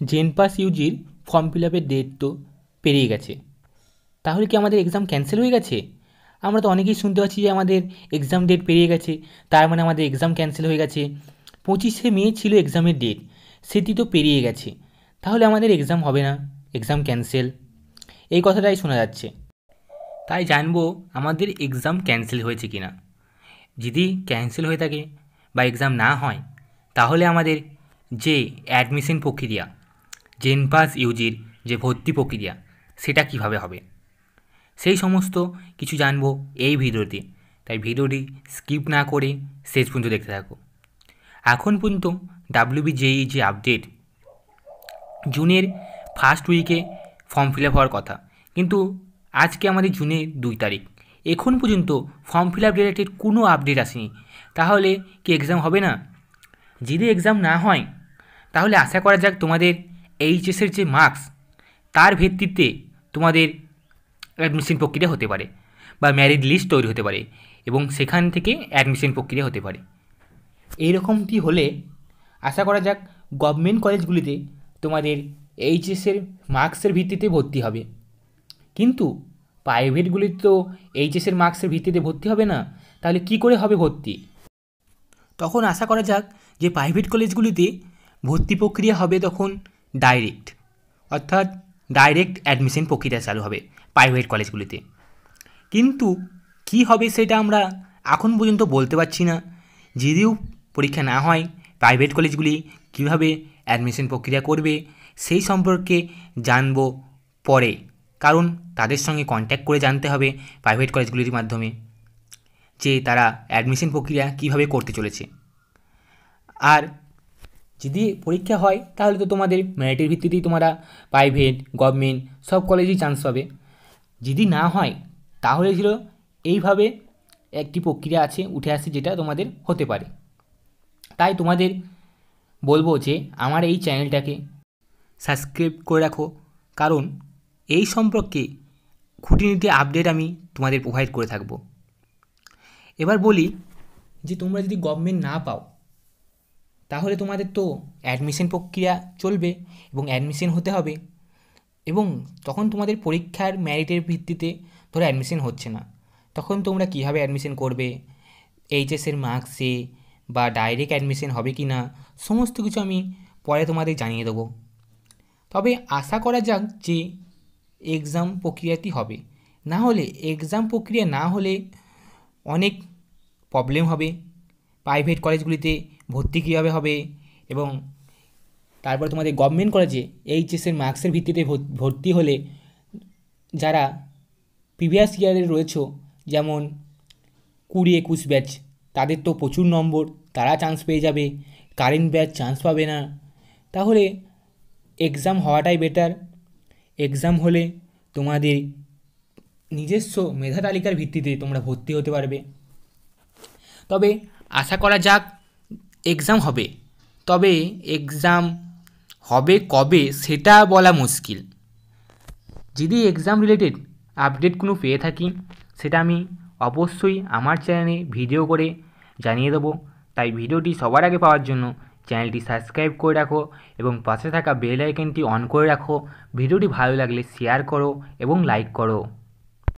জেনপাস ইউজির form fill আপের date তো পেরিয়ে গেছে, তাহলে কি আমাদের এক্সাম ক্যান্সেল হয়ে গেছে? আমরা তো অনেকেই শুনতে পাচ্ছি যে আমাদের এক্সাম ডেট পেরিয়ে গেছে, তার মানে আমাদের এক্সাম ক্যান্সেল হয়ে গেছে। 25শে মে ছিল এক্সামের ডেট, সেটি তো পেরিয়ে গেছে, তাহলে আমাদের এক্সাম হবে না, এক্সাম ক্যান্সেল, এই কথাটাই শোনা যাচ্ছে। তাই জানবো আমাদের এক্সাম ক্যান্সেল হয়েছে কি না। যদি ক্যান্সেল হয়ে থাকে বা এক্সাম না হয়, তাহলে আমাদের যে অ্যাডমিশন প্রক্রিয়া, জেনপাস ইউজির যে ভর্তি প্রক্রিয়া, সেটা কিভাবে হবে, সেই সমস্ত কিছু জানবো এই ভিডিওতে। তাই ভিডিওটি স্কিপ না করে শেষ পর্যন্ত দেখতে থাকো। এখন পর্যন্ত WBJEE যে আপডেট, জুনের ফার্স্ট উইকে ফর্ম ফিল আপ হওয়ার কথা, কিন্তু আজকে আমাদের জুনের 2 তারিখ, এখন পর্যন্ত ফর্ম ফিল আপ রিলেটেড কোনো আপডেট আসেনি। তাহলে কি এক্সাম হবে না? যদি এক্সাম না হয়, তাহলে আশা করা যাক তোমাদের এইচএসের যে মার্কস, তার ভিত্তিতে তোমাদের অ্যাডমিশন প্রক্রিয়া হতে পারে বা মেরিট লিস্ট তৈরি হতে পারে এবং সেখান থেকে অ্যাডমিশন প্রক্রিয়া হতে পারে। এইরকমটি হলে আশা করা যাক গভর্নমেন্ট কলেজগুলিতে তোমাদের এইচএসের মার্কসের ভিত্তিতে ভর্তি হবে, কিন্তু প্রাইভেটগুলিতে তো এইচএসের মার্কসের ভিত্তিতে ভর্তি হবে না, তাহলে কি করে হবে ভর্তি? তখন আশা করা যাক যে প্রাইভেট কলেজগুলিতে ভর্তি প্রক্রিয়া হবে তখন ডাইরেক্ট, অর্থাৎ ডাইরেক্ট অ্যাডমিশন প্রক্রিয়া চালু হবে প্রাইভেট কলেজগুলিতে। কিন্তু কি হবে সেটা আমরা এখন পর্যন্ত বলতে পারছি না। যদিও পরীক্ষা না হয়, প্রাইভেট কলেজগুলি কীভাবে অ্যাডমিশন প্রক্রিয়া করবে সেই সম্পর্কে জানবো পরে, কারণ তাদের সঙ্গে কন্ট্যাক্ট করে জানতে হবে প্রাইভেট কলেজগুলির মাধ্যমে যে তারা অ্যাডমিশন প্রক্রিয়া কীভাবে করতে চলেছে। আর যদি পরীক্ষা হয়, তাহলে তো তোমাদের মেরিটের ভিত্তিতেই তোমরা প্রাইভেট গভর্নমেন্ট সব কলেজেই চান্স পাবে। যদি না হয়, তাহলে ছিল এইভাবে একটি প্রক্রিয়া আছে উঠে আসে যেটা তোমাদের হতে পারে। তাই তোমাদের বলবো যে আমার এই চ্যানেলটাকে সাবস্ক্রাইব করে রাখো, কারণ এই সম্পর্কে খুঁটিনাটি আপডেট আমি তোমাদের প্রোভাইড করে থাকবো। এবার বলি যে তোমরা যদি গভর্নমেন্ট না পাও, তাহলে তোমাদের তো অ্যাডমিশন প্রক্রিয়া চলবে এবং অ্যাডমিশন হতে হবে, এবং তখন তোমাদের পরীক্ষার মেরিটের ভিত্তিতে ধরো অ্যাডমিশন হচ্ছে না, তখন তোমরা কীভাবে অ্যাডমিশন করবে, এইচএসের মার্কসে বা ডাইরেক্ট অ্যাডমিশন হবে কি না, সমস্ত কিছু আমি পরে তোমাদের জানিয়ে দেবো। তবে আশা করা যাক যে এক্সাম প্রক্রিয়াটি হবে, না হলে এক্সাম প্রক্রিয়া না হলে অনেক প্রবলেম হবে। প্রাইভেট কলেজগুলিতে ভর্তি কীভাবে হবে, এবং তারপর তোমাদের গভর্নমেন্ট কলেজে এইচএসের মার্কসের ভিত্তিতে ভর্তি হলে যারা প্রিভিয়াস ইয়ারে রয়েছে, যেমন 20-21 ব্যাচ, তাদের তো প্রচুর নম্বর, তারা চান্স পেয়ে যাবে, কারেন্ট ব্যাচ চান্স পাবে না। তাহলে এক্সাম হওয়াটাই বেটার। এক্সাম হলে তোমাদের নিজস্ব মেধা তালিকার ভিত্তিতে তোমরা ভর্তি হতে পারবে। তবে আশা করা যাক এক্সাম হবে, তবে এক্সাম হবে কবে সেটা বলা মুশকিল। যদি এক্সাম রিলেটেড আপডেট কোনো পেয়ে থাকি, সেটা আমি অবশ্যই আমার চ্যানেলে ভিডিও করে জানিয়ে দেবো। তাই ভিডিওটি সবার আগে পাওয়ার জন্য চ্যানেলটি সাবস্ক্রাইব করে রাখো এবং পাশে থাকা বেল আইকনটি অন করে রাখো। ভিডিওটি ভালো লাগলে শেয়ার করো এবং লাইক করো।